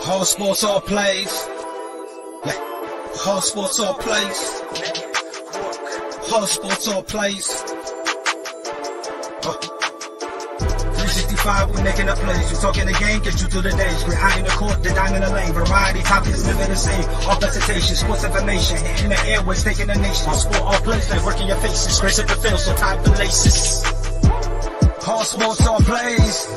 All sports, all plays. All sports, all plays. All sports, all plays. 365, we making up plays. You talking the game, get you through the days. We're high in the court, the dime in the lane. Variety, topics, living the same. All presentation, sports information. In the airways, taking the nation. All sport, all plays, like working your faces. Grace at the field, so tie the laces. All sports, all plays.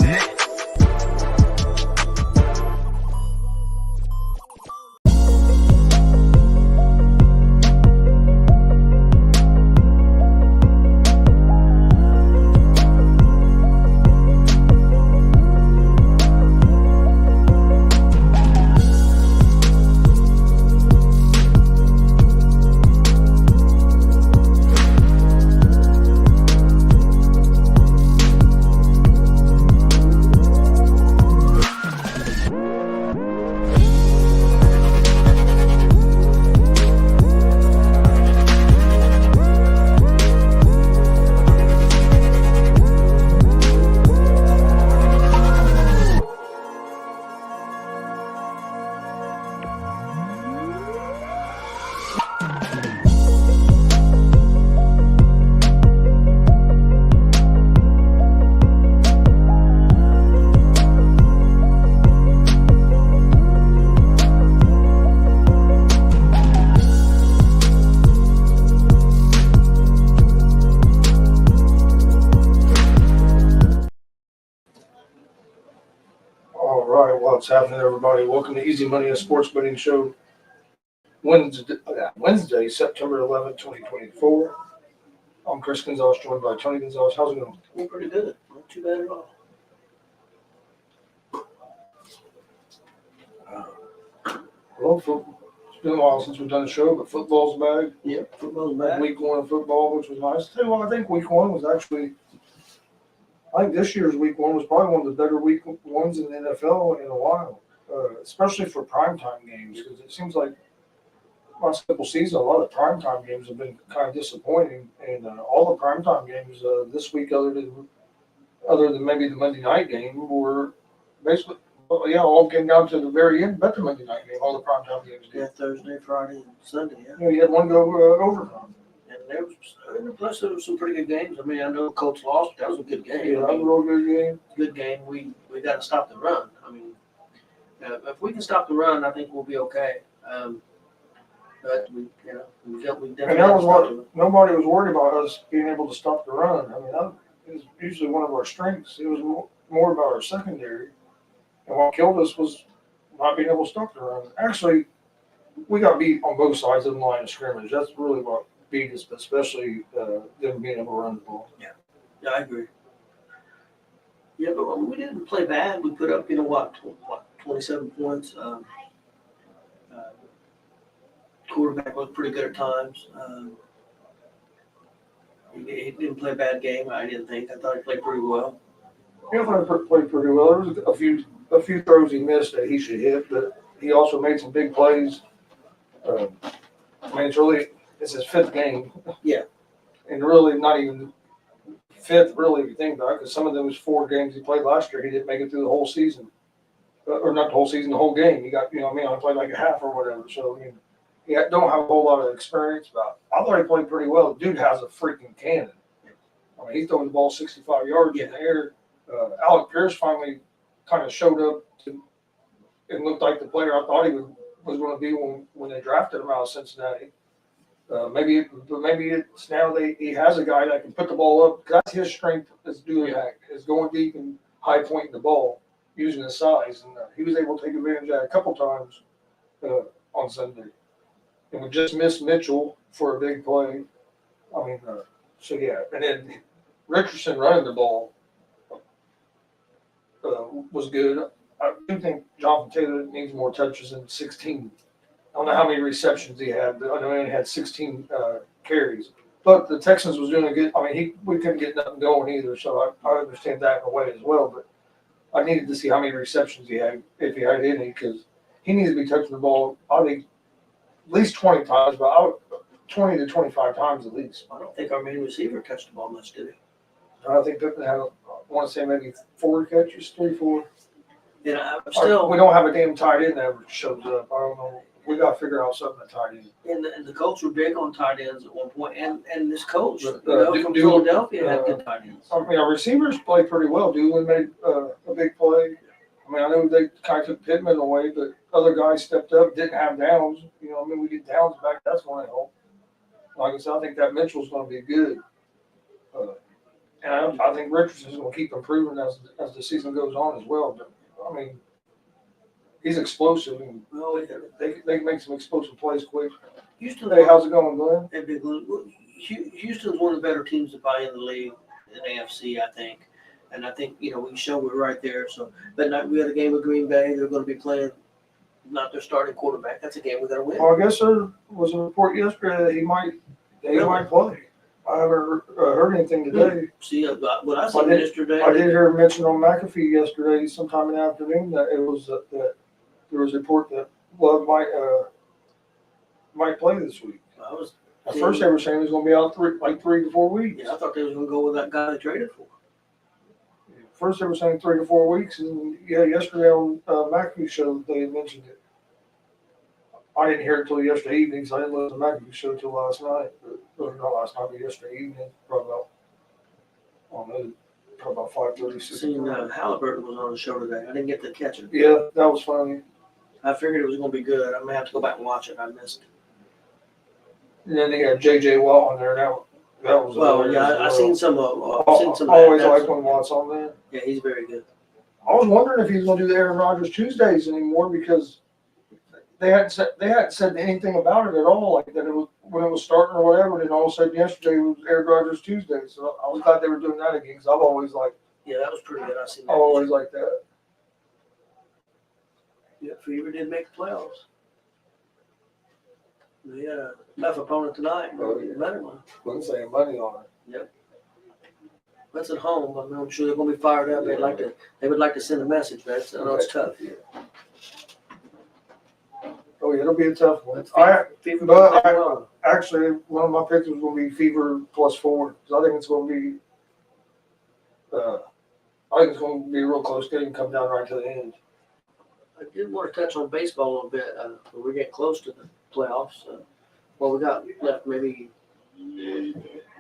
What's happening, everybody? Welcome to Easy Money, a sports betting show. Wednesday, September 11th, 2024. I'm Chris Gonzalez, joined by Tony Gonzalez. How's it going? Well, pretty good. Not too bad at all. Well, it's been a while since we've done a show, but football's back. Yep, football's back. Week 1 of football, which was nice. Tell you what, I think week 1 was actually, I think this year's week 1 was probably one of the better week 1s in the NFL in a while. Especially for primetime games, because it seems like last couple seasons, a lot of primetime games have been kind of disappointing, and all the primetime games this week, other than maybe the Monday night game, were basically, all came down to the very end, but the Monday night game, all the primetime games did. Yeah, Thursday, Friday, and Sunday, yeah. You had one go overtime. And plus there was some pretty good games. I mean, I know Colts lost, but that was a good game. Yeah, that was a real good game. Good game. We got to stop the run. I mean, if we can stop the run, I think we'll be okay. But we definitely. And that was what nobody was worried about, us being able to stop the run. I mean, that is usually one of our strengths. It was more about our secondary, and what killed us was not being able to stop the run. Actually, we got beat on both sides of the line of scrimmage. That's really what beat us, especially them being able to run the ball. Yeah, I agree. Yeah, but we didn't play bad. We put up, 27 points. Quarterback looked pretty good at times. He didn't play a bad game, I didn't think. I thought he played pretty well. He played pretty well. There was a few throws he missed that he should hit, but he also made some big plays. I mean, it's his 5th game. Yeah. And really not even 5th, really, if you think about it, because some of those 4 games he played last year, he didn't make it through the whole season. Or not the whole season, the whole game. He got, I played like a half or whatever. So, he don't have a whole lot of experience. But I thought he played pretty well. The dude has a freaking cannon. I mean, he's throwing the ball 65 yards in the air. Alec Pierce finally kind of showed up and looked like the player I thought he was going to be when they drafted him out of Cincinnati. Maybe it's now he has a guy that can put the ball up. That's his strength, is doing that, is going deep and high pointing the ball using his size. And he was able to take advantage of that a couple times on Sunday. And we just missed Mitchell for a big play. I mean, and then Richardson running the ball was good. I do think Jonathan Taylor needs more touches than 16. I don't know how many receptions he had, but I know he only had 16 carries. But the Texans was doing a good. I mean, we couldn't get nothing going either, so I understand that in a way as well. But I needed to see how many receptions he had, if he had any, because he needs to be touching the ball, I think, at least 20 times, but 20 to 25 times at least. I don't think our main receiver touched the ball much, did he? I think they had, I want to say maybe 4 catches, 3, 4. And I'm still. We don't have a damn tight end that ever shows up. I don't know. We got to figure out something at tight end. And the Colts were big on tight ends at one point, and this coach But, from Philadelphia had good tight ends. I mean, our receivers play pretty well. Doolin made a big play. I mean, I know they kind of took Pittman away, but other guys stepped up, didn't have downs. You know, I mean, we get downs back. That's going to help. Like I said, I think that Mitchell's going to be good. And I think Richardson's going to keep improving as the season goes on as well. But, I mean, he's explosive. And they can make some explosive plays quick. Houston, hey, how's it going, Glenn? Houston's one of the better teams to buy in the league in AFC, I think. And I think, we can show we're right there. So, but we had a game with Green Bay. They're going to be playing not their starting quarterback. That's a game we got to win. Well, I guess there was a report yesterday that he might play. I haven't heard anything today. See, what I said yesterday. I did hear mention on McAfee yesterday, sometime in the afternoon, that it was that there was a report that Love might play this week. At first, they were saying he was going to be out 3 to 4 weeks. Yeah, I thought they was going to go with that guy they traded for. First, they were saying 3 to 4 weeks, and yesterday on McAfee's show, they had mentioned it. I didn't hear it until yesterday evening, so I didn't listen to McAfee's show until last night. Or not last night, but yesterday evening, probably about 5:30. Seen Halliburton was on the show today. I didn't get to catch it. Yeah, that was funny. I figured it was going to be good. I may have to go back and watch it. I missed it. And then they got J.J. Watt on there now. That was I've seen some of. I always like when Watt's on there. Yeah, he's very good. I was wondering if he was going to do the Aaron Rodgers Tuesdays anymore because they hadn't said anything about it at all, like that it was when it was starting or whatever. And all of a sudden yesterday it was Aaron Rodgers Tuesday. So I was glad they were doing that again because I've always liked. Yeah, that was pretty good. I always liked that. Yeah, Fever did make the playoffs. They had a tough opponent tonight, but better one. Wasn't saying money on it. Yep. That's at home. I mean, I'm sure they're going to be fired up. They would like to send a message, man. I know it's tough. Yeah. Oh, yeah, it'll be a tough one. Actually, one of my picks was going to be Fever +4 because I think it's going to be. I think it's going to be a real close game and come down right to the end. I did want to touch on baseball a little bit. We're getting close to the playoffs. We got left maybe a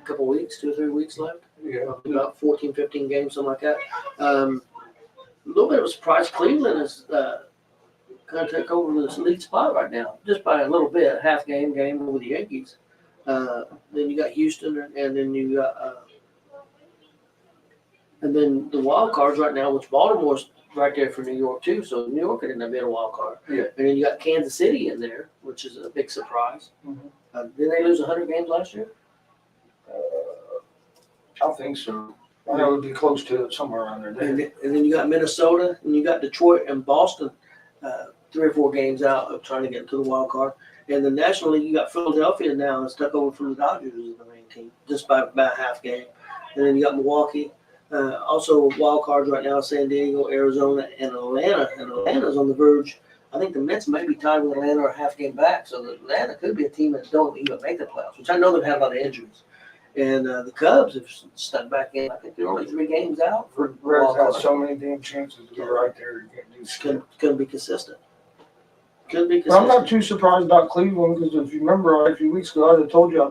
couple weeks, 2 or 3 weeks left. Yeah. About 14, 15 games, something like that. A little bit of a surprise. Cleveland is going to take over this lead spot right now, just by a little bit, half game over the Yankees. Then you got Houston, and then you got and then the wild cards right now, which Baltimore's right there for New York too. So New York didn't have been a wild card. Yeah. And then you got Kansas City in there, which is a big surprise. Mm-hmm. Didn't they lose 100 games last year? I think so. I know it would be close to it, somewhere around there. And then you got Minnesota, and you got Detroit and Boston, 3 or 4 games out of trying to get into the wild card. And the National League, you got Philadelphia now that's stuck over from the Dodgers as the main team, just by about half game. And then you got Milwaukee. Also wild cards right now, San Diego, Arizona, and Atlanta. And Atlanta's on the verge. I think the Mets may be tied with Atlanta or a half game back. So Atlanta could be a team that don't even make the playoffs, which I know they've had a lot of injuries. And the Cubs have stuck back in. I think they're only 3 games out. Reds have so many damn chances to get right there. You can't do shit. Couldn't be consistent. But I'm not too surprised about Cleveland because if you remember a few weeks ago, I had told you I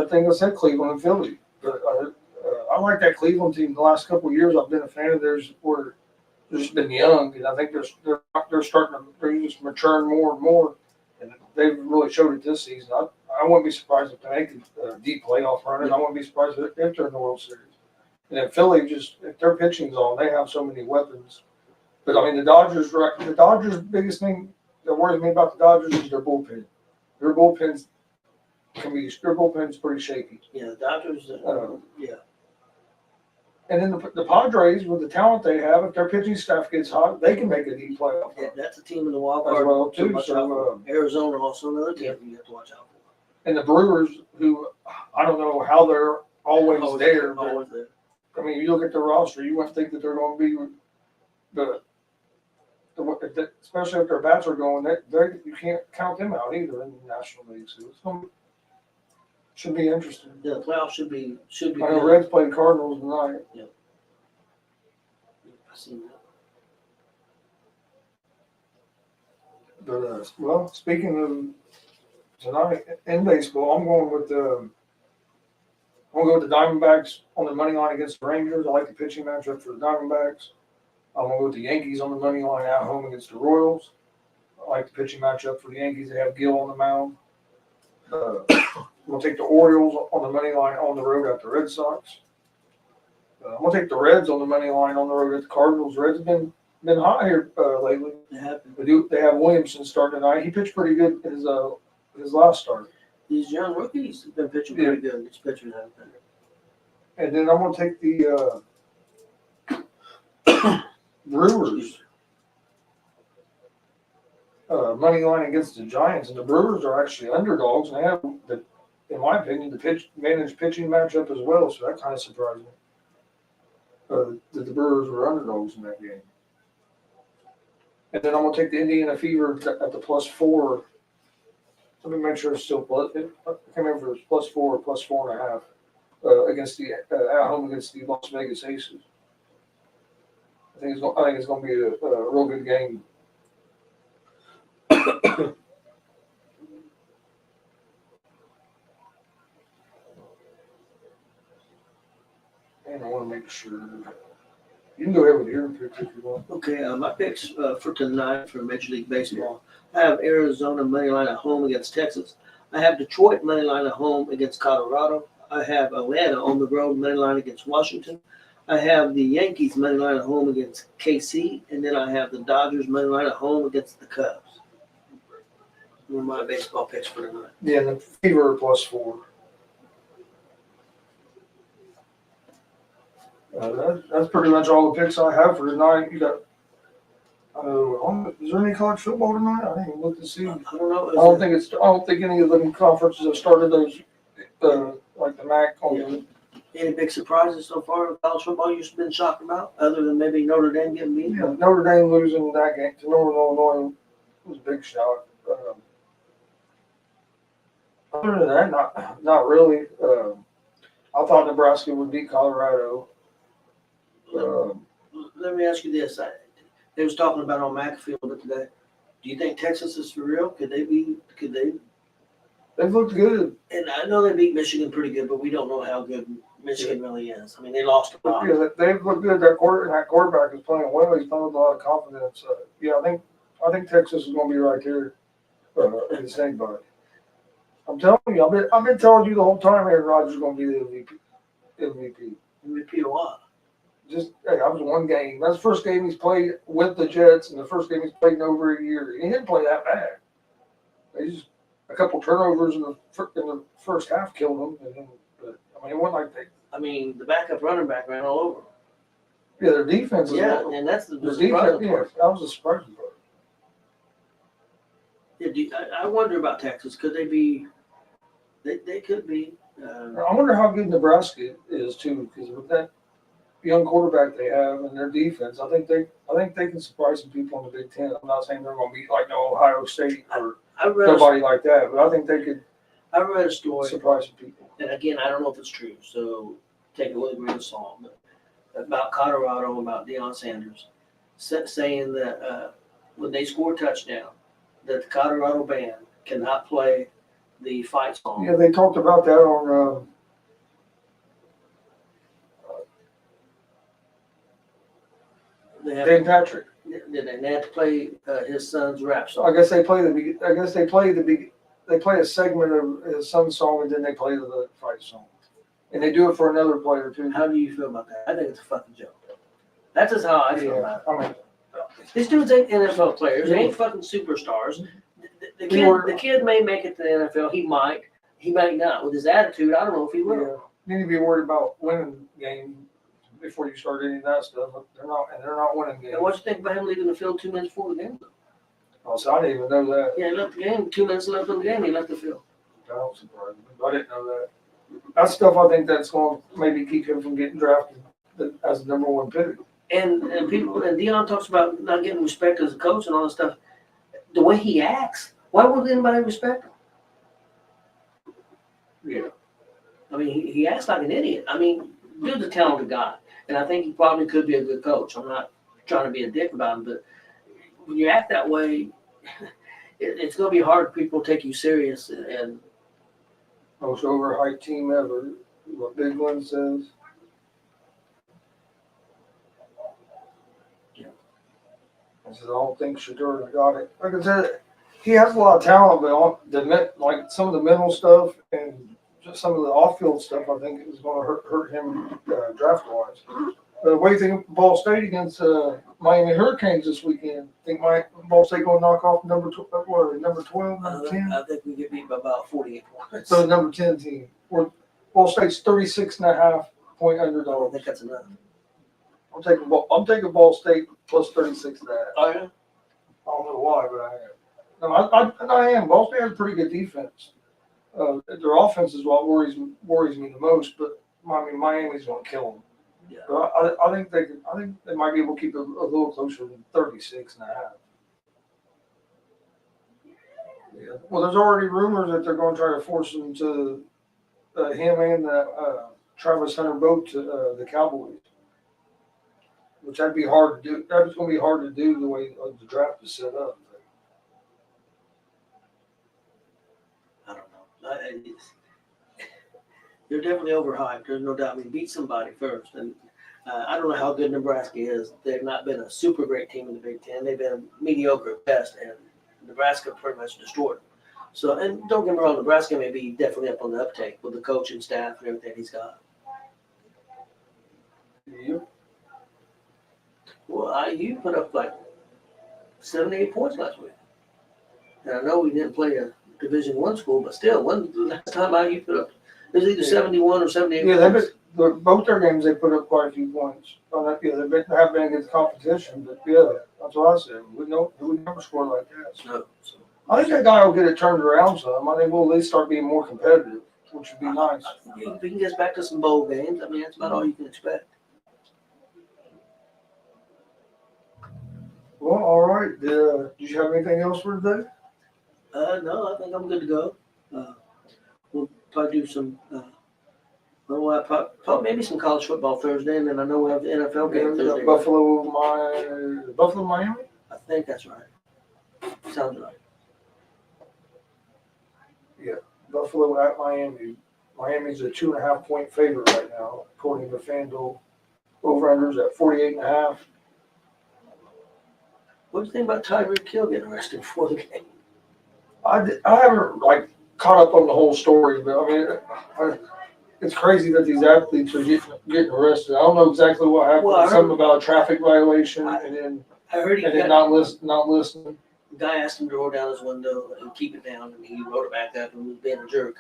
think I said Cleveland and Philly. But I like that Cleveland team. The last couple of years, I've been a fan of theirs. Where they've just been young, and I think they're just maturing more and more. And they've really showed it this season. I wouldn't be surprised if they make a deep playoff run, and I wouldn't be surprised if they're in the World Series. And then Philly, if their pitching's on, they have so many weapons. But I mean, the Dodgers' biggest thing that worries me about the Dodgers is their bullpen. Their bullpen's pretty shaky. Yeah, the Dodgers. Yeah. And then the Padres, with the talent they have, if their pitching staff gets hot, they can make a deep playoff. Yeah, that's a team in the wild card as well too. So Arizona also another team you have to watch out for. And the Brewers, who I don't know how they're always there. Always there. I mean, you look at the roster, you wouldn't think that they're going to be especially if their bats are going. You can't count them out either in the National League. So should be interesting. Yeah, the playoffs should be. I know Reds played Cardinals tonight. Yeah, I seen But well, speaking of tonight in baseball, I'm going with the Diamondbacks on the money line against the Rangers. I like the pitching matchup for the Diamondbacks. I'm going to go with the Yankees on the money line at home against the Royals. I like the pitching matchup for the Yankees. They have Gill on the mound. We'll take the Orioles on the money line on the road at the Red Sox. I'm going to take the Reds on the money line on the road at the Cardinals. Reds have been hot here lately. They have Williamson starting tonight. He pitched pretty good his last start. These young rookies have been pitching pretty good. These pitchers have been. And then I'm going to take the Brewers money line against the Giants, and the Brewers are actually underdogs, and they have, in my opinion, the managed pitching matchup as well. So that kind of surprised me that the Brewers were underdogs in that game. And then I'm going to take the Indiana Fever at the +4. Let me make sure it's still I can't remember if it's +4 or +4.5 against the at home against the Las Vegas Aces. I think it's going to be a real good game. And I want to make sure. You can go ahead with your picks if you want. Okay, my picks for tonight for Major League Baseball. I have Arizona money line at home against Texas. I have Detroit money line at home against Colorado. I have Atlanta on the road money line against Washington. I have the Yankees money line at home against KC, and then I have the Dodgers money line at home against the Cubs. One of my baseball picks for tonight. Yeah, the Fever +4. That's pretty much all the picks I have for tonight. You got. Is there any college football tonight? I didn't even look to see. I don't know. I don't think any of the conferences have started those, like the MAC. Any big surprises so far in college football you've been shocked about, other than maybe Notre Dame getting beat? Yeah, Notre Dame losing that game to Northern Illinois was a big shock. Other than that, not really. I thought Nebraska would beat Colorado. Let me ask you this. They was talking about on McAfee a little bit today. Do you think Texas is for real? Could they? They've looked good. And I know they beat Michigan pretty good, but we don't know how good Michigan really is. I mean, they lost a lot. Yeah, they've looked good. That quarterback is playing well. He's playing with a lot of confidence. I think Texas is going to be right there in the same boat. I'm telling you, I've been telling you the whole time Aaron Rodgers is going to be the MVP. MVP of what? I was one game. That's the first game he's played with the Jets, and the first game he's played in over a year. He didn't play that bad. He just a couple turnovers in the first half killed him. And then, it wasn't like they. I mean, the backup running back ran all over. Yeah, their defense. And that's the surprising part. Yeah, that was the surprising part. Yeah, I wonder about Texas. Could they be? They could be. I wonder how good Nebraska is too, because with that young quarterback they have and their defense, I think they can surprise some people in the Big Ten. I'm not saying they're going to beat like Ohio State or nobody like that, but I think they could. I read a story surprise some people. And again, I don't know if it's true, so take it with a grain of salt. But about Colorado, about Deion Sanders, saying that when they score a touchdown, that the Colorado band cannot play the fight song. Yeah, they talked about that on. Dan Patrick. They have to play his son's rap song. I guess they play they play a segment of his son's song and then they play the fight song, and they do it for another player too. How do you feel about that? I think it's a fucking joke. That's just how I feel about it. I mean, these dudes ain't NFL players. They ain't fucking superstars. The kid may make it to the NFL. He might not. With his attitude, I don't know if he will. Yeah. You need to be worried about winning games before you start any of that stuff. They're not winning games. And what you think about him leaving the field 2 minutes before the game? Oh, so I didn't even know that. Yeah, he left the game. 2 minutes left in the game. He left the field. That don't surprise me. I didn't know that. That's stuff I think that's going to maybe keep him from getting drafted as the number one pick. And people and Deion talks about not getting respect as a coach and all this stuff. The way he acts, why would anybody respect him? Yeah. I mean, he acts like an idiot. I mean, dude's a talented guy, and I think he probably could be a good coach. I'm not trying to be a dick about him, but when you act that way, it's going to be hard for people to take you serious. And Most overhyped team ever. What Big One says. I said, I don't think Shadur's got it. Like I said, he has a lot of talent, but like some of the mental stuff and just some of the off-field stuff, I think is going to hurt him draft-wise. What do you think of Ball State against Miami Hurricanes this weekend? Think Ball State going to knock off number 12, number 10? I think we get beat by about 48 points. So the number 10 team. Ball State's 36.5-point I underdog. don't think that's enough. I'm taking Ball State plus 36.5. Oh, yeah? I don't know why, but I am. No, I am. Ball State has a pretty good defense. Their offense is what worries me the most, but I mean Miami's going to kill them. Yeah. But I think they might be able to keep it a little closer than 36.5. Yeah. Well, there's already rumors that they're going to try to force him to him and Travis Hunter both to the Cowboys. Which that'd be hard to do. That's going to be hard to do the way the draft is set up. I don't know. They're definitely overhyped. There's no doubt. I mean, beat somebody first. And I don't know how good Nebraska is. They've not been a super great team in the Big Ten. They've been mediocre at best. And Nebraska pretty much destroyed them. So, and don't get me wrong, Nebraska may be definitely up on the uptake with the coaching staff and everything he's got. Yeah. Well, IU put up like 78 points last week. And I know we didn't play a Division I school, but still, when the last time IU put up, it was either 71 or 78 points. Both their games they put up quite a few points. They have been against competition, but yeah, that's what I said. We never scored like that. No. So, I think that guy will get it turned around some. I think we'll at least start being more competitive, which would be nice. if he can get back to some bowl games, I mean, that's about all you can expect. Well, all right. Did you have anything else for today? No, I think I'm good to go. We'll probably do some, probably maybe some college football Thursday, and then I know we'll have the NFL game Thursday. Buffalo, Miami? I think that's right. Sounds right. Yeah, Buffalo at Miami. Miami's a 2.5-point favorite right now, according to FanDuel. Over-unders at 48.5. What do you think about Tyreek Hill getting arrested before the game? I haven't caught up on the whole story, but I mean, it's crazy that these athletes are getting arrested. I don't know exactly what happened. Well, Something about a traffic violation, and then not listening. The guy asked him to roll down his window and keep it down, and he rolled it back up and was being a jerk.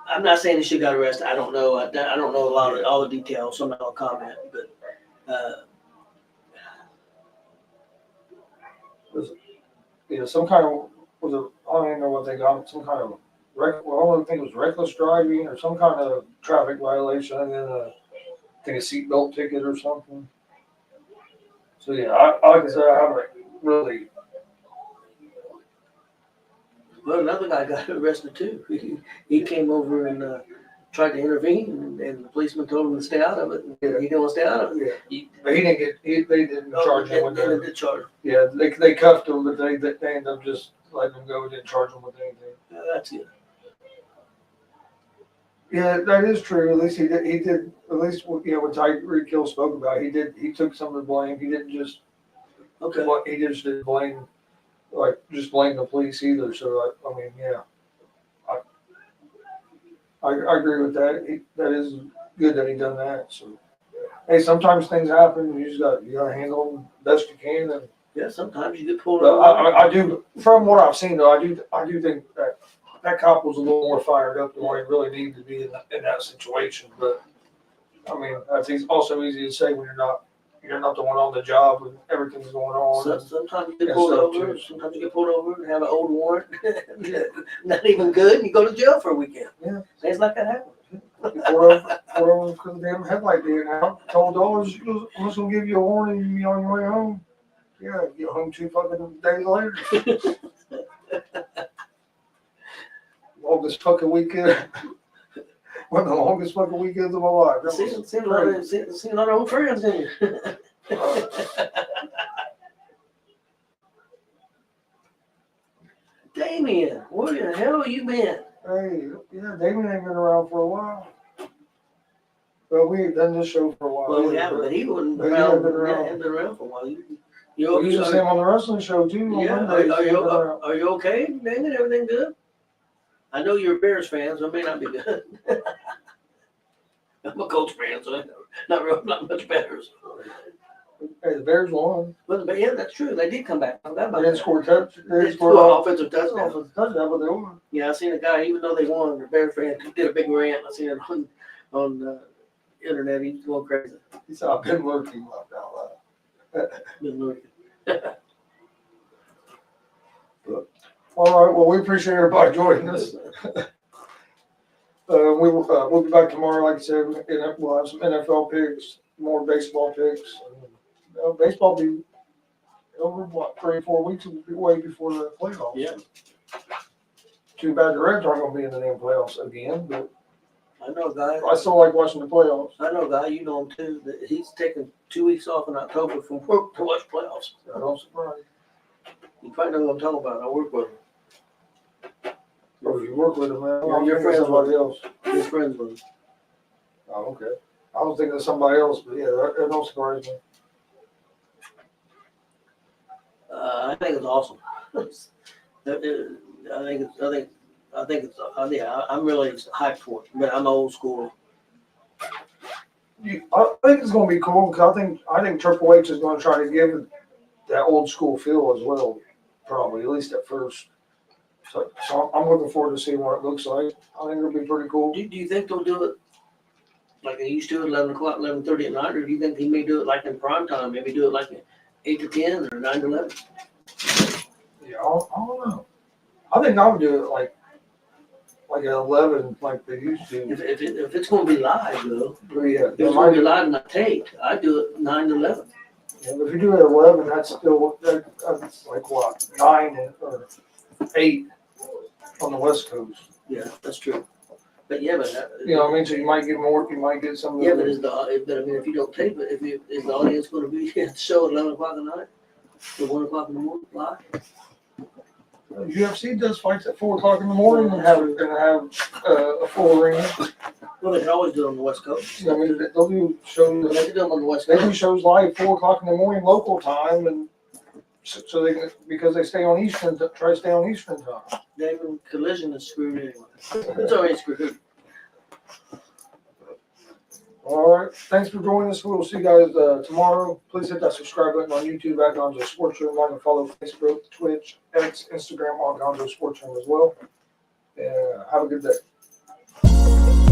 I'm not saying he should have got arrested. I don't know. I don't know all the details, so I'm not going to comment. But some kind of I don't even know what they got. Some kind of I don't think it was reckless driving or some kind of traffic violation, and then I think a seatbelt ticket or something. So yeah, like I said, I haven't really. Well, another guy got arrested too. He came over and tried to intervene, and the policeman told him to stay out of it. And he didn't want to stay out of it. Yeah. But he didn't get. They didn't charge him with that. They did charge him. Yeah, they cuffed him, but they ended up just letting him go. Didn't charge him with anything. That's good. Yeah, that is true. At least he did. He did. At least what Tyreek Hill spoke about. He took some of the blame. He didn't just. Okay. He just didn't blame the police either. So I mean, yeah. I agree with that. That is good that he done that. So, hey, sometimes things happen. You gotta handle them best you can. And yeah, sometimes you get pulled over. I do. From what I've seen, though, I do think that cop was a little more fired up than what he really needed to be in that situation. But I mean, that's also easy to say when you're not the one on the job when everything's going on. So, sometimes you get pulled over. Sometimes you get pulled over and have an old warrant, not even good, and you go to jail for a weekend. Yeah, things like that happen. Pulled over because the damn headlight being out. Told I'm just gonna give you a warning. You be on your way home. Yeah, get home 2 fucking days later. Longest fucking weekend. One of the longest fucking weekends of my life. Seen a lot of old friends in you. Damien, where the hell have you been? Hey, yeah, Damon ain't been around for a while. Well, we ain't done this show for a while. Well, we either, haven't, but he wasn't but he around. hadn't been Yeah, around. he hadn't been around for a while. You We used to see him on the wrestling show too. On yeah, Mondays. He hadn't been around. are you okay, Damien? Everything good? I know you're a Bears fan, so it may not be good. I'm a Colts fan, so not much better. So. Hey, the Bears won. But yeah, that's true. They did come back. I forgot They about didn't that. score touch. They They didn't scored score an off. offensive touchdown. Offensive touchdown, but they won. Yeah, I seen a guy, even though they won, the Bears fan did a big rant. I seen it on internet. He was going crazy. He said, "I've been lurking out loud." Been looking. All right. Well, we appreciate everybody joining us. We'll be back tomorrow, like I said. We'll have some NFL picks, more baseball picks. Baseball will be over, what, 3 or 4 weeks? We'll be way before the playoffs. Yeah. Too bad the Reds aren't going to be in the damn playoffs again, but I know a guy. I still like watching the playoffs. I know a guy, you know him too, that he's taking 2 weeks off in October from work to watch playoffs. I don't surprise. You probably know what I'm talking about. I work with him. Oh, you work with them, man. Your I'm friends thinking somebody else. His friends with him. Oh, okay. I was thinking of somebody else, but yeah, that don't surprise me. I think it's awesome. I'm really hyped for it, but I'm old school. I think it's going to be cool because I think Triple H is going to try to give it that old school feel as well, probably at least at first. So I'm looking forward to seeing what it looks like. I think it'll be pretty cool. Do you think they'll do it like they used to at 11 o'clock, 11:30 at night, or do you think he may do it like in prime time? Maybe do it like 8 to 10 or 9 to 11? Yeah, I don't know. I think I would do it like at 11, like they used to. If it's going to be live, though, Yeah, if it's going to be live and not taped, I'd do it 9 to 11. yeah, but if you do it at 11, that's like what, 9 or 8 on the West Coast. Yeah, that's true. But yeah, but You know what I mean? So you might get more. You might get some. yeah, but if you don't tape it, is the audience going to be at the show at 11 o'clock at night or 1 o'clock in the morning live? UFC does fights at 4 o'clock in the morning and have a full arena. Well, they can always do it on the West Coast. I mean, they'll do shows. They can do them on the West They Coast. do shows live at 4 o'clock in the morning local time, and so they can, because they stay on Eastern. Try to stay on Eastern time. David, Collision is screwed anyway. It's already screwed. All right. Thanks for joining us. We'll see you guys tomorrow. Please hit that subscribe button on YouTube at Gonzo Sports Room. Like and follow Facebook, Twitch, X, Instagram on Gonzo Sports Room as well. Yeah. Have a good day.